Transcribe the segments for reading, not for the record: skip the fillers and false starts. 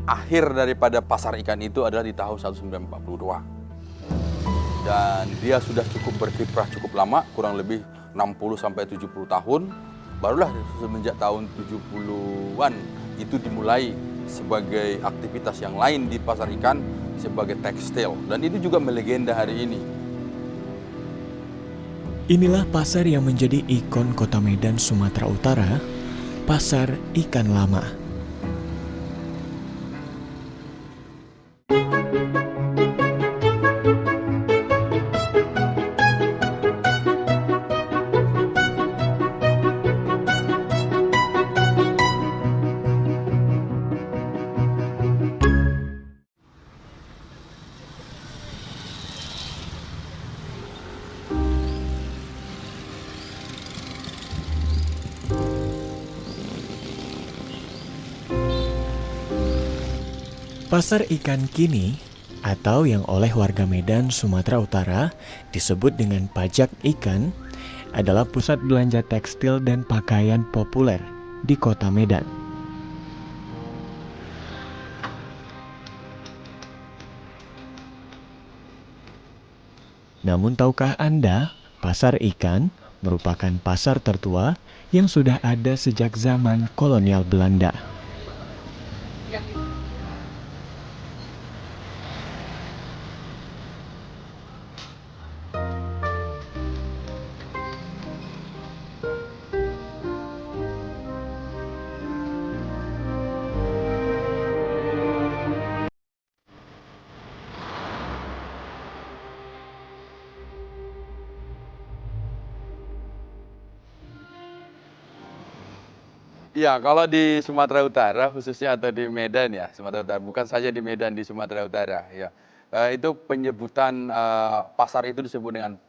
akhir daripada pasar ikan itu adalah di tahun 1942. Dan dia sudah cukup berkiprah cukup lama, kurang lebih 60 sampai 70 tahun. Barulah semenjak tahun 70-an itu dimulai sebagai aktivitas yang lain di pasar ikan sebagai tekstil. Dan itu juga melegenda hari ini. Inilah pasar yang menjadi ikon kota Medan, Sumatera Utara, Pasar Ikan Lama. Pasar ikan kini, atau yang oleh warga Medan, Sumatera Utara disebut dengan pajak ikan, adalah pusat belanja tekstil dan pakaian populer di kota Medan. Namun tahukah Anda, pasar ikan merupakan pasar tertua yang sudah ada sejak zaman kolonial Belanda. Ya, kalau di Sumatera Utara khususnya atau di Medan ya, Sumatera Utara, bukan saja di Medan, di Sumatera Utara ya. Itu penyebutan pasar itu disebut dengan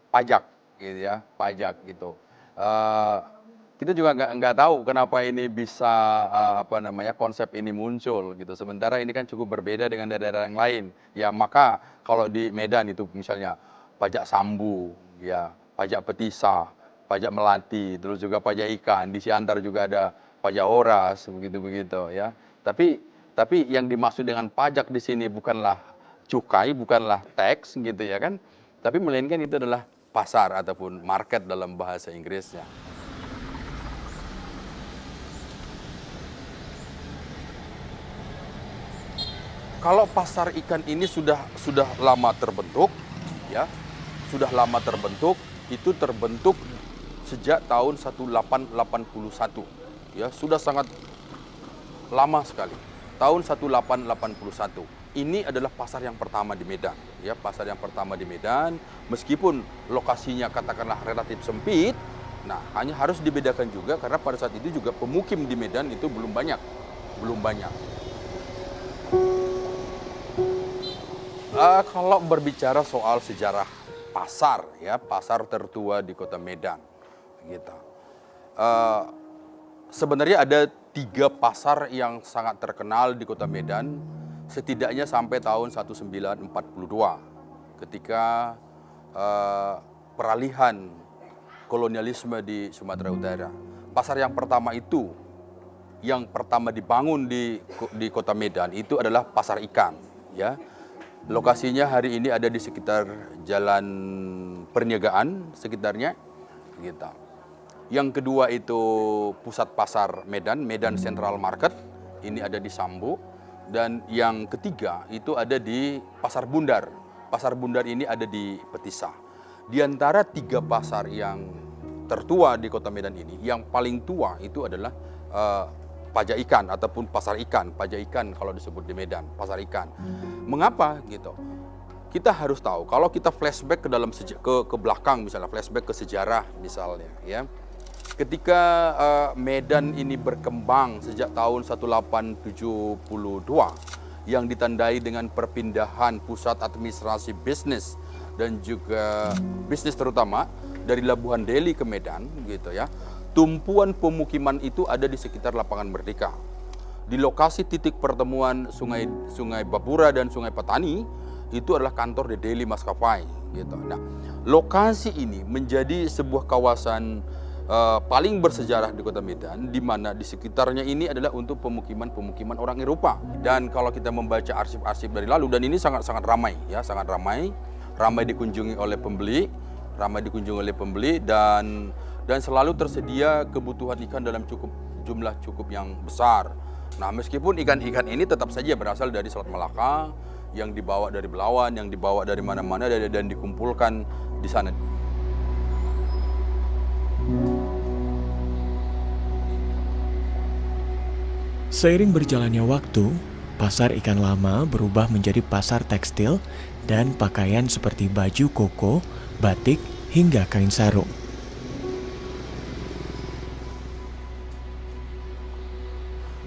pajak gitu ya, pajak gitu. Eh, kita juga nggak tahu kenapa ini bisa apa namanya konsep ini muncul gitu. Sementara ini kan cukup berbeda dengan daerah-daerah yang lain. Ya, maka kalau di Medan itu misalnya pajak sambu, ya, pajak petisa, pajak melati, terus juga pajak ikan. Di Siantar juga ada pajak oras, begitu-begitu ya. Tapi yang dimaksud dengan pajak di sini bukanlah cukai, bukanlah tax gitu ya kan. Tapi melainkan itu adalah pasar ataupun market dalam bahasa Inggrisnya. Kalau pasar ikan ini sudah lama terbentuk, ya, sudah lama terbentuk, itu terbentuk sejak tahun 1881, ya, sudah sangat lama sekali. Tahun 1881. Ini adalah pasar yang pertama di Medan, ya, pasar yang pertama di Medan. Meskipun lokasinya katakanlah relatif sempit, nah hanya harus dibedakan juga karena pada saat itu juga pemukim di Medan itu belum banyak, belum banyak. Kalau berbicara soal sejarah pasar, ya, pasar tertua di kota Medan, gitu. Sebenarnya ada 3 pasar yang sangat terkenal di kota Medan, setidaknya sampai tahun 1942, ketika peralihan kolonialisme di Sumatera Utara. Pasar yang pertama itu, yang pertama dibangun di kota Medan itu adalah pasar ikan, ya. Lokasinya hari ini ada di sekitar Jalan Perniagaan sekitarnya, gitu. Yang kedua itu pusat pasar Medan, Medan Central Market, ini ada di Sambu. Dan yang ketiga itu ada di Pasar Bundar. Pasar Bundar ini ada di Petisa. Di antara 3 pasar yang tertua di kota Medan ini, yang paling tua itu adalah pajak ikan ataupun pasar ikan, pajak ikan kalau disebut di Medan, pasar ikan. Mengapa gitu? Kita harus tahu kalau kita flashback ke dalam ke belakang, misalnya flashback ke sejarah misalnya, ya. Ketika Medan ini berkembang sejak tahun 1872 yang ditandai dengan perpindahan pusat administrasi bisnis dan juga bisnis terutama dari Labuhan Deli ke Medan gitu ya. Tumpuan pemukiman itu ada di sekitar Lapangan Merdeka. Di lokasi titik pertemuan Sungai Babura dan Sungai Petani itu adalah kantor The Daily Maskapai gitu. Nah, lokasi ini menjadi sebuah kawasan paling bersejarah di Kota Medan, di mana di sekitarnya ini adalah untuk pemukiman-pemukiman orang Eropa. Dan kalau kita membaca arsip-arsip dari lalu, dan ini sangat-sangat ramai, ya, sangat ramai dikunjungi oleh pembeli, dan selalu tersedia kebutuhan ikan dalam jumlah cukup yang besar. Nah, meskipun ikan-ikan ini tetap saja berasal dari Selat Malaka, yang dibawa dari Belawan, yang dibawa dari mana-mana dan dikumpulkan di sana. Seiring berjalannya waktu, pasar ikan lama berubah menjadi pasar tekstil dan pakaian seperti baju koko, batik, hingga kain sarung.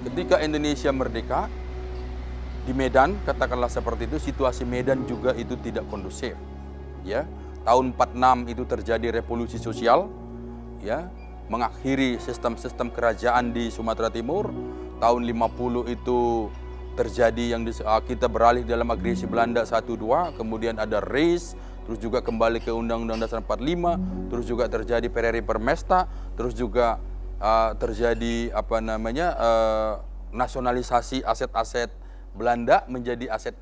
Ketika Indonesia merdeka, di Medan, katakanlah seperti itu, situasi Medan juga itu tidak kondusif. Ya, tahun 46 itu terjadi revolusi sosial, ya, mengakhiri sistem-sistem kerajaan di Sumatera Timur. Tahun 50 itu terjadi yang kita beralih dalam agresi Belanda 1-2, kemudian ada RIS, terus juga kembali ke Undang-Undang Dasar 45, terus juga terjadi Pereri Permesta, terus juga terjadi nasionalisasi aset-aset Belanda menjadi aset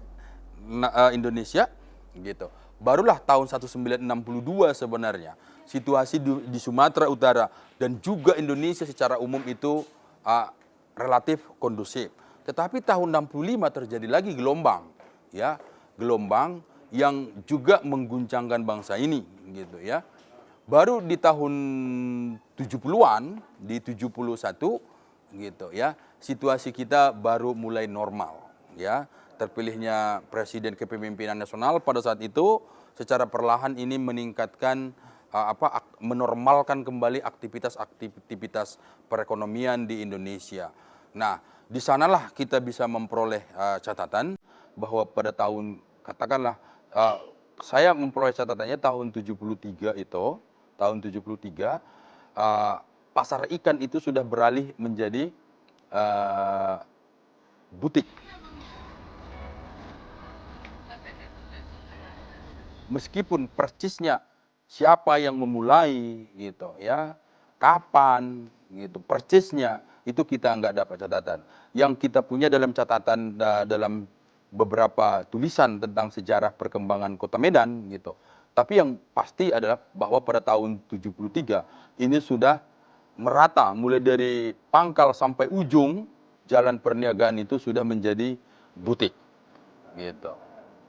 Indonesia, gitu. Barulah tahun 1962 sebenarnya situasi di Sumatera Utara dan juga Indonesia secara umum itu relatif kondusif. Tetapi tahun 65 terjadi lagi gelombang, ya, gelombang yang juga mengguncangkan bangsa ini, gitu ya. Baru di tahun 70-an, di 71, gitu ya, situasi kita baru mulai normal, ya. Terpilihnya Presiden Kepemimpinan Nasional pada saat itu secara perlahan ini meningkatkan menormalkan kembali aktivitas perekonomian di Indonesia. Nah, di sanalah kita bisa memperoleh catatan bahwa pada tahun, katakanlah, saya memperoleh catatannya tahun 73 itu, tahun 73, pasar ikan itu sudah beralih menjadi butik. Meskipun persisnya siapa yang memulai, gitu ya, kapan, gitu, persisnya itu kita nggak dapat catatan. Yang kita punya dalam catatan dalam beberapa tulisan tentang sejarah perkembangan Kota Medan, gitu. Tapi yang pasti adalah bahwa pada tahun 73 ini sudah merata, mulai dari pangkal sampai ujung jalan perniagaan itu sudah menjadi butik, gitu.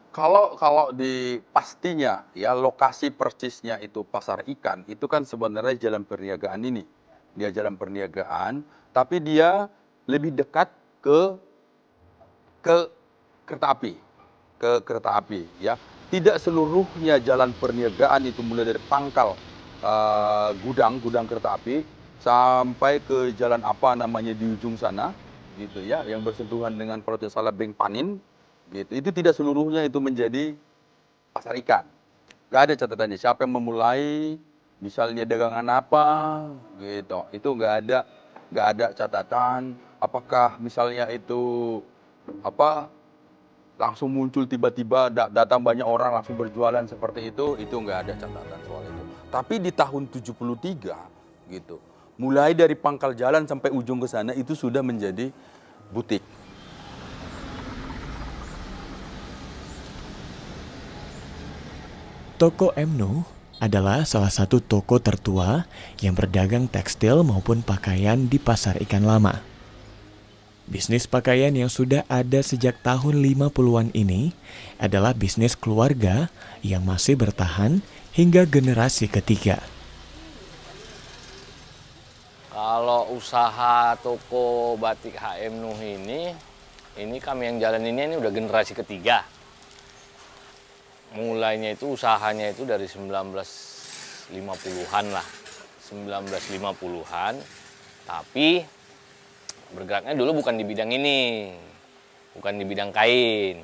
Kalau di pastinya, ya, lokasi persisnya itu pasar ikan, itu kan sebenarnya jalan perniagaan ini. Dia jalan perniagaan, tapi dia lebih dekat ke kereta api. Ke kereta api, ya. Tidak seluruhnya jalan perniagaan itu mulai dari pangkal gudang kereta api sampai ke jalan apa namanya di ujung sana, gitu ya, yang bersentuhan dengan kalau tidak salah Beng Panin. Gitu. Itu tidak seluruhnya itu menjadi pasar ikan. Gak ada catatannya siapa yang memulai, misalnya dagangan apa, gitu. Itu gak ada catatan. Apakah misalnya itu langsung muncul tiba-tiba datang banyak orang langsung berjualan seperti itu nggak ada catatan soal itu. Tapi di tahun 73, gitu, mulai dari pangkal jalan sampai ujung ke sana itu sudah menjadi butik. Toko Emnu adalah salah satu toko tertua yang berdagang tekstil maupun pakaian di pasar ikan lama. Bisnis pakaian yang sudah ada sejak tahun 50-an ini adalah bisnis keluarga yang masih bertahan hingga generasi ketiga. Kalau usaha toko batik HM Nuh ini kami yang jalan ini udah generasi ketiga. Mulainya itu usahanya itu dari 1950-an lah, 1950-an. Tapi bergeraknya dulu bukan di bidang ini, bukan di bidang kain.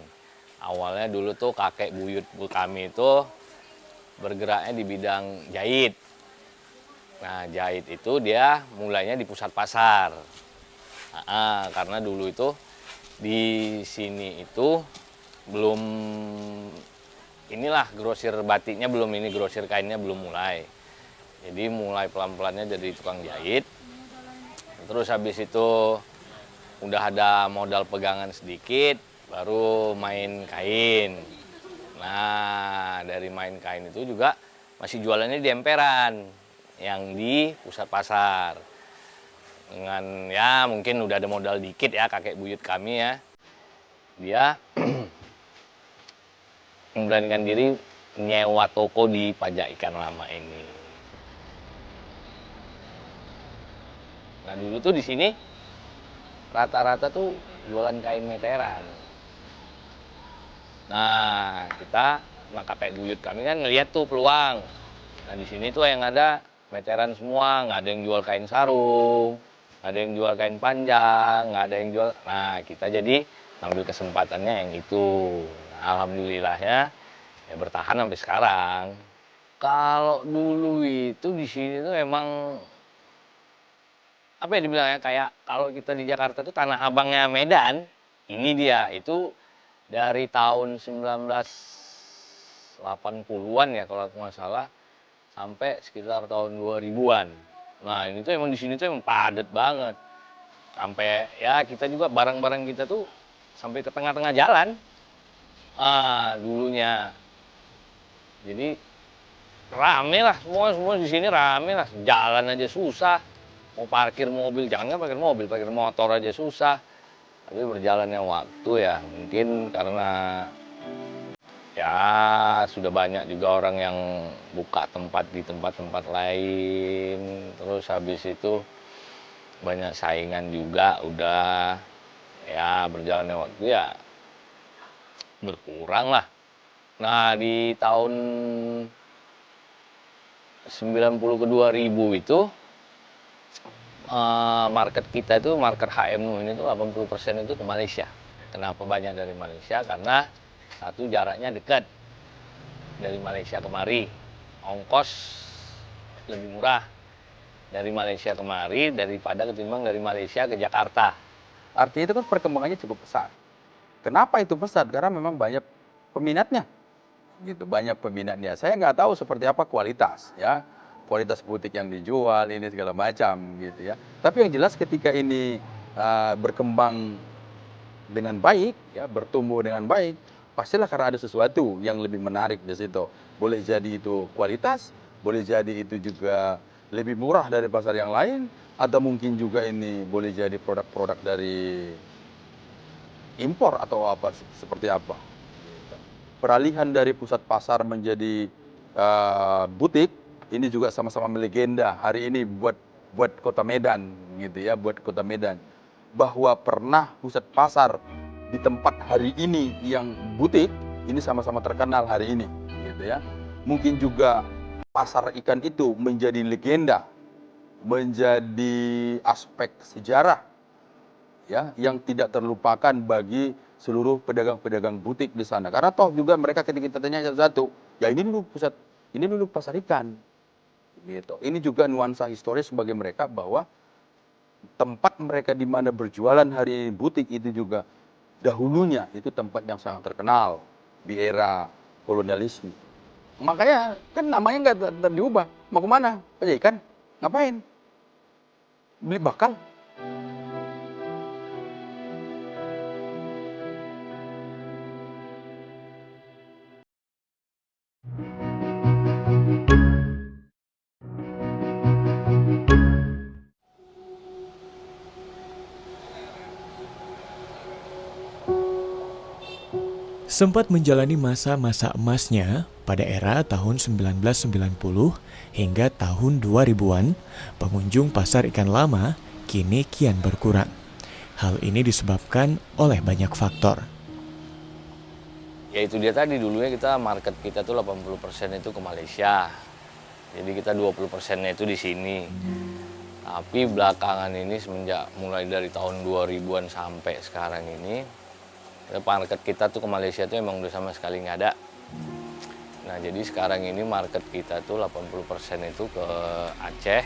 Awalnya dulu tuh kakek buyut kami itu bergeraknya di bidang jahit. Nah, jahit itu dia mulainya di pusat pasar. Karena dulu itu di sini itu belum inilah grosir batiknya belum, ini grosir kainnya belum mulai. Jadi mulai pelan-pelannya jadi tukang jahit. Terus habis itu udah ada modal pegangan sedikit, baru main kain. Nah, dari main kain itu juga masih jualannya di emperan, yang di pusat pasar. Dengan ya mungkin udah ada modal dikit ya kakek buyut kami ya. Dia memberanikan diri nyewa toko di Pajak Ikan Lama ini. Nah dulu tuh di sini rata-rata tuh jualan kain meteran. Nah kita sama kakek buyut kami kan ngeliat tuh peluang. Nah di sini tuh yang ada meteran semua, nggak ada yang jual kain sarung, nggak ada yang jual kain panjang, nggak ada yang jual. Nah kita jadi ambil kesempatannya yang itu. Nah, alhamdulillahnya ya bertahan sampai sekarang. Kalau dulu itu di sini tuh emang apa ya dibilangnya kayak kalau kita di Jakarta tuh tanah abangnya Medan. Ini dia itu dari tahun 1980-an ya kalau aku nggak salah sampai sekitar tahun 2000-an. Nah ini tuh emang di sini tuh emang padat banget. Sampai ya kita juga barang-barang kita tuh sampai ke tengah-tengah jalan. Dulunya. Jadi rame lah semua di sini rame lah. Jalan aja susah. Mau parkir mobil, jangan parkir mobil, parkir motor aja susah. Tapi berjalannya waktu ya mungkin karena ya sudah banyak juga orang yang buka tempat di tempat-tempat lain. Terus habis itu banyak saingan juga udah ya berjalannya waktu ya berkurang lah. Nah di tahun 90 ke 2000 itu market kita itu market HMU ini tuh 80% itu ke Malaysia. Kenapa banyak dari Malaysia? Karena satu jaraknya dekat dari Malaysia kemari, ongkos lebih murah dari Malaysia kemari daripada ketimbang dari Malaysia ke Jakarta. Artinya itu kan perkembangannya cukup pesat. Kenapa itu pesat? Karena memang banyak peminatnya, gitu, banyak peminatnya. Saya nggak tahu seperti apa kualitas, ya, kualitas butik yang dijual ini segala macam, gitu ya. Tapi yang jelas ketika ini berkembang dengan baik, ya, bertumbuh dengan baik, pastilah karena ada sesuatu yang lebih menarik di situ. Boleh jadi itu kualitas, boleh jadi itu juga lebih murah dari pasar yang lain, atau mungkin juga ini boleh jadi produk-produk dari impor atau apa seperti apa. Peralihan dari pusat pasar menjadi butik ini juga sama-sama melegenda hari ini buat Kota Medan, gitu ya, buat Kota Medan. Bahwa pernah pusat pasar di tempat hari ini yang butik ini sama-sama terkenal hari ini, gitu ya. Mungkin juga pasar ikan itu menjadi legenda, menjadi aspek sejarah, ya, yang tidak terlupakan bagi seluruh pedagang-pedagang butik di sana. Karena toh juga mereka ketika kita tanya satu-satu, ya ini dulu pasar ikan, gitu. Ini juga nuansa historis bagi mereka bahwa tempat mereka di mana berjualan hari ini butik itu juga dahulunya itu tempat yang sangat terkenal di era kolonialisme. Makanya kan namanya nggak diubah. Mau kemana? Pajak ikan? Ngapain? Beli bakal? Sempat menjalani masa-masa emasnya pada era tahun 1990 hingga tahun 2000-an, pengunjung pasar ikan lama kini kian berkurang. Hal ini disebabkan oleh banyak faktor. Ya itu dia tadi, dulunya kita market kita tuh 80% itu ke Malaysia. Jadi kita 20%-nya itu di sini. Tapi belakangan ini semenjak mulai dari tahun 2000-an sampai sekarang ini, market kita tuh ke Malaysia tuh emang udah sama sekali nggak ada. Nah jadi sekarang ini market kita tuh 80% itu ke Aceh,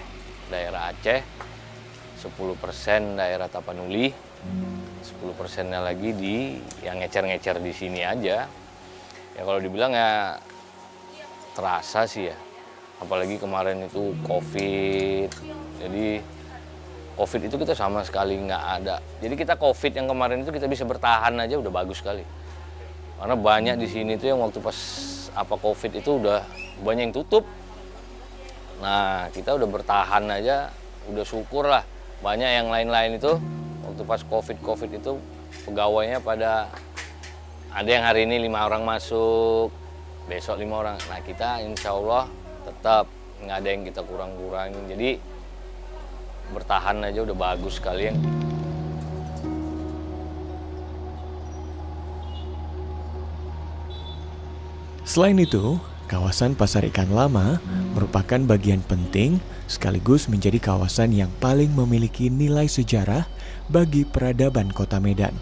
daerah Aceh, 10% daerah Tapanuli, 10%-nya lagi di yang ngecer-ngecer di sini aja. Ya kalau dibilang ya terasa sih ya. Apalagi kemarin itu COVID. Jadi COVID itu kita sama sekali nggak ada. Jadi kita COVID yang kemarin itu kita bisa bertahan aja udah bagus sekali. Karena banyak di sini tuh yang waktu pas COVID itu udah banyak yang tutup. Nah, kita udah bertahan aja, udah syukur lah. Banyak yang lain-lain itu waktu pas COVID itu pegawainya pada ada yang hari ini 5 orang masuk, besok 5 orang. Nah, kita insya Allah tetap nggak ada yang kita kurang-kurangin. Jadi bertahan aja udah bagus sekali. Selain itu, kawasan Pasar Ikan Lama merupakan bagian penting sekaligus menjadi kawasan yang paling memiliki nilai sejarah bagi peradaban Kota Medan.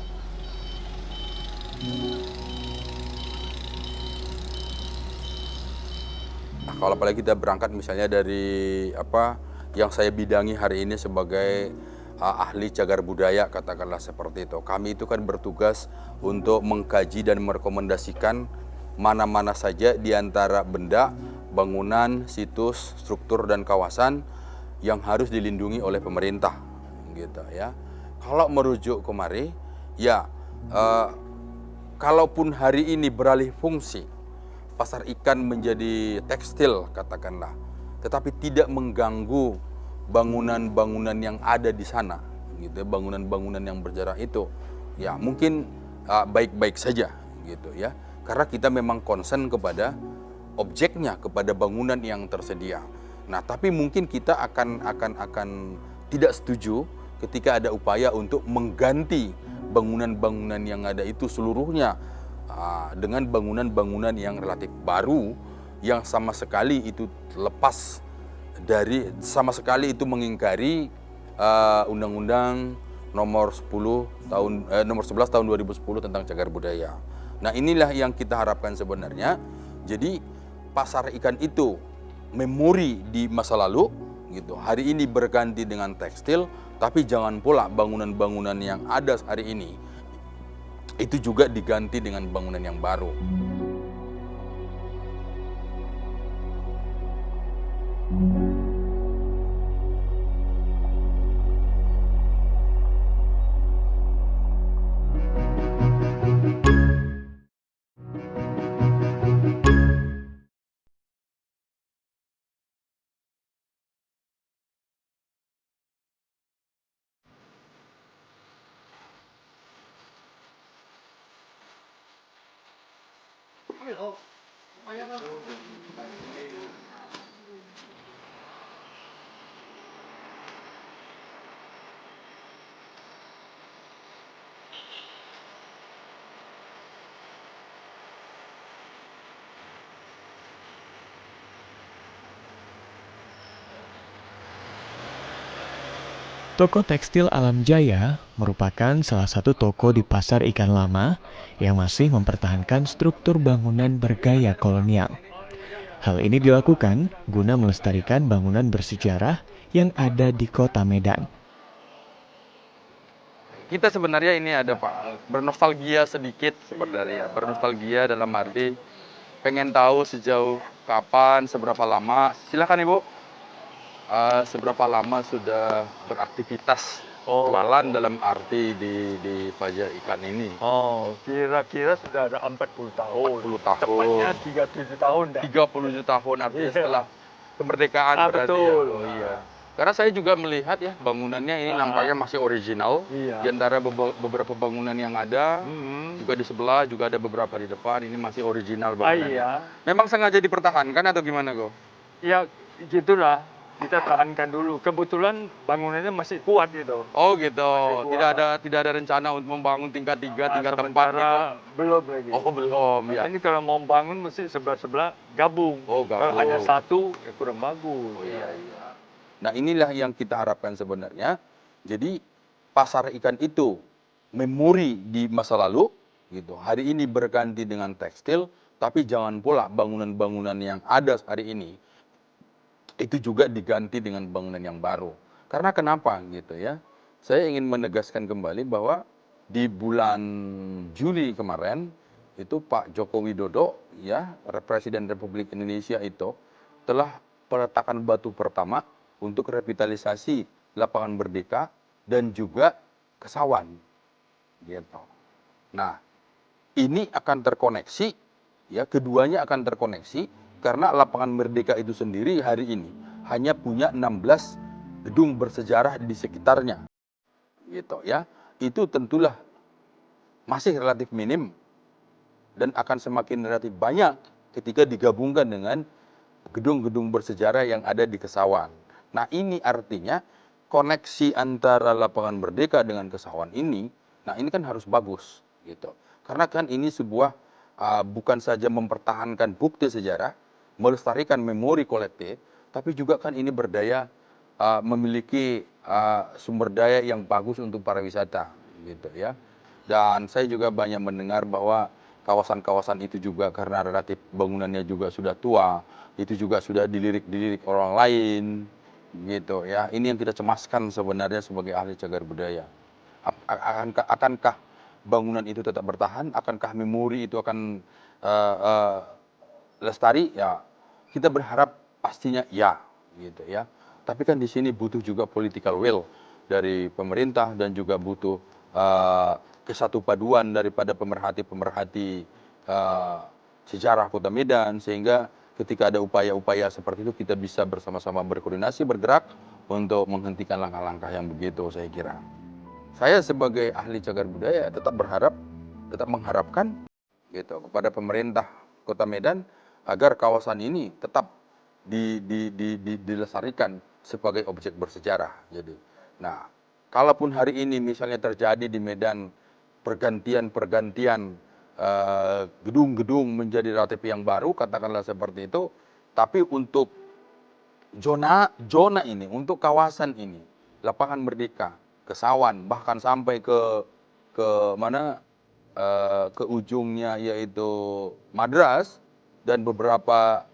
Kalau apalagi kita berangkat misalnya dari yang saya bidangi hari ini sebagai ahli cagar budaya, katakanlah seperti itu. Kami itu kan bertugas untuk mengkaji dan merekomendasikan mana-mana saja di antara benda, bangunan, situs, struktur dan kawasan yang harus dilindungi oleh pemerintah, gitu ya. Kalau merujuk kemari, ya kalaupun hari ini beralih fungsi, pasar ikan menjadi tekstil katakanlah, tetapi tidak mengganggu bangunan-bangunan yang ada di sana, gitu, bangunan-bangunan yang berjarak itu, ya mungkin baik-baik saja, gitu ya. Karena kita memang concern kepada objeknya, kepada bangunan yang tersedia. Nah, tapi mungkin kita akan tidak setuju ketika ada upaya untuk mengganti bangunan-bangunan yang ada itu seluruhnya dengan bangunan-bangunan yang relatif baru, yang sama sekali itu lepas dari, sama sekali itu mengingkari Undang-Undang nomor 11 tahun 2010 tentang cagar budaya. Nah, inilah yang kita harapkan sebenarnya. Jadi pasar ikan itu memori di masa lalu, gitu. Hari ini berganti dengan tekstil, tapi jangan pula bangunan-bangunan yang ada hari ini itu juga diganti dengan bangunan yang baru. Toko Tekstil Alam Jaya merupakan salah satu toko di Pasar Ikan Lama yang masih mempertahankan struktur bangunan bergaya kolonial. Hal ini dilakukan guna melestarikan bangunan bersejarah yang ada di Kota Medan. Kita sebenarnya ini ada Pak, bernostalgia sedikit sebenarnya. Bernostalgia dalam arti pengen tahu sejauh kapan, seberapa lama. Silakan Ibu. Seberapa lama sudah beraktivitas jualan dalam arti di pajak ikan ini? Oh, kira-kira sudah ada 40 tahun. 40 tahun. Tepatnya 37 tahun dah. 37 tahun artinya Iya. setelah kemerdekaan berarti betul. ya. Oh iya. Karena saya juga melihat ya bangunannya ini nampaknya masih original. Iya. Di antara beberapa bangunan yang ada, juga di sebelah juga ada beberapa di depan, ini masih original bangunannya. Iya. Memang sengaja dipertahankan atau gimana, Go? Ya, gitulah. Kita tahankan dulu. Kebetulan bangunannya masih kuat gitu. Oh gitu. kuat. Tidak ada rencana untuk membangun tingkat 3, tingkat 4 gitu. Sementara belum lagi. Oh, belum ya. Ini kalau mau bangun mesti sebelah-sebelah gabung. Oh, gabung. Kalau hanya satu, ya kurang bagus. Oh, iya. Nah, inilah yang kita harapkan sebenarnya. Jadi pasar ikan itu memori di masa lalu, gitu. Hari ini berganti dengan tekstil, tapi jangan pula bangunan-bangunan yang ada hari ini itu juga diganti dengan bangunan yang baru. Karena kenapa gitu ya? Saya ingin menegaskan kembali bahwa di bulan Juli kemarin itu Pak Joko Widodo ya, Presiden Republik Indonesia itu telah peletakan batu pertama untuk revitalisasi lapangan Merdeka dan juga Kesawan. Gitu. Nah, ini akan terkoneksi, ya, keduanya akan terkoneksi karena lapangan Merdeka itu sendiri hari ini hanya punya 16 gedung bersejarah di sekitarnya. Gitu ya. Itu tentulah masih relatif minim dan akan semakin relatif banyak ketika digabungkan dengan gedung-gedung bersejarah yang ada di Kesawan. Nah, ini artinya koneksi antara lapangan Merdeka dengan Kesawan ini, nah ini kan harus bagus gitu. Karena kan ini sebuah bukan saja mempertahankan bukti sejarah, melestarikan memori kolektif, tapi juga kan ini berdaya memiliki sumber daya yang bagus untuk para wisata gitu ya. Dan saya juga banyak mendengar bahwa kawasan-kawasan itu juga karena relatif bangunannya juga sudah tua, itu juga sudah dilirik-dilirik orang lain, gitu ya. Ini yang kita cemaskan sebenarnya sebagai ahli cagar budaya. Akankah bangunan itu tetap bertahan? Akankah memori itu akan lestari? Ya, kita berharap pastinya ya, gitu ya. Tapi kan di sini butuh juga political will dari pemerintah dan juga butuh kesatu paduan daripada pemerhati-pemerhati sejarah Kota Medan, sehingga ketika ada upaya-upaya seperti itu kita bisa bersama-sama berkoordinasi, bergerak untuk menghentikan langkah-langkah yang begitu, saya kira. Saya sebagai ahli cagar budaya tetap mengharapkan gitu kepada pemerintah Kota Medan agar kawasan ini tetap dilestarikan sebagai objek bersejarah. Jadi, nah, kalaupun hari ini misalnya terjadi di Medan pergantian gedung-gedung menjadi relatif yang baru, katakanlah seperti itu, tapi untuk zona ini, untuk kawasan ini, lapangan Merdeka, Kesawan, bahkan sampai ke mana ke ujungnya yaitu Madras dan beberapa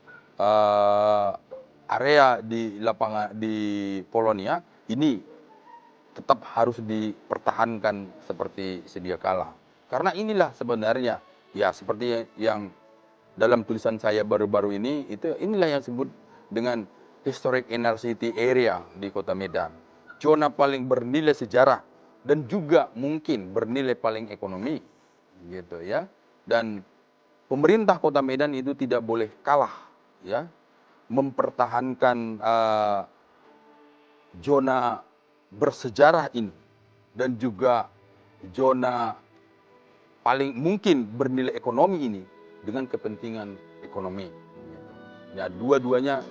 area di lapangan di Polonia ini tetap harus dipertahankan seperti sedia kala. Karena inilah sebenarnya ya seperti yang dalam tulisan saya baru-baru ini, inilah yang disebut dengan historic inner city area di Kota Medan. Zona paling bernilai sejarah dan juga mungkin bernilai paling ekonomi gitu ya. Dan pemerintah Kota Medan itu tidak boleh kalah ya mempertahankan zona bersejarah ini dan juga zona paling mungkin bernilai ekonomi ini dengan kepentingan ekonomi. Ya, dua-duanya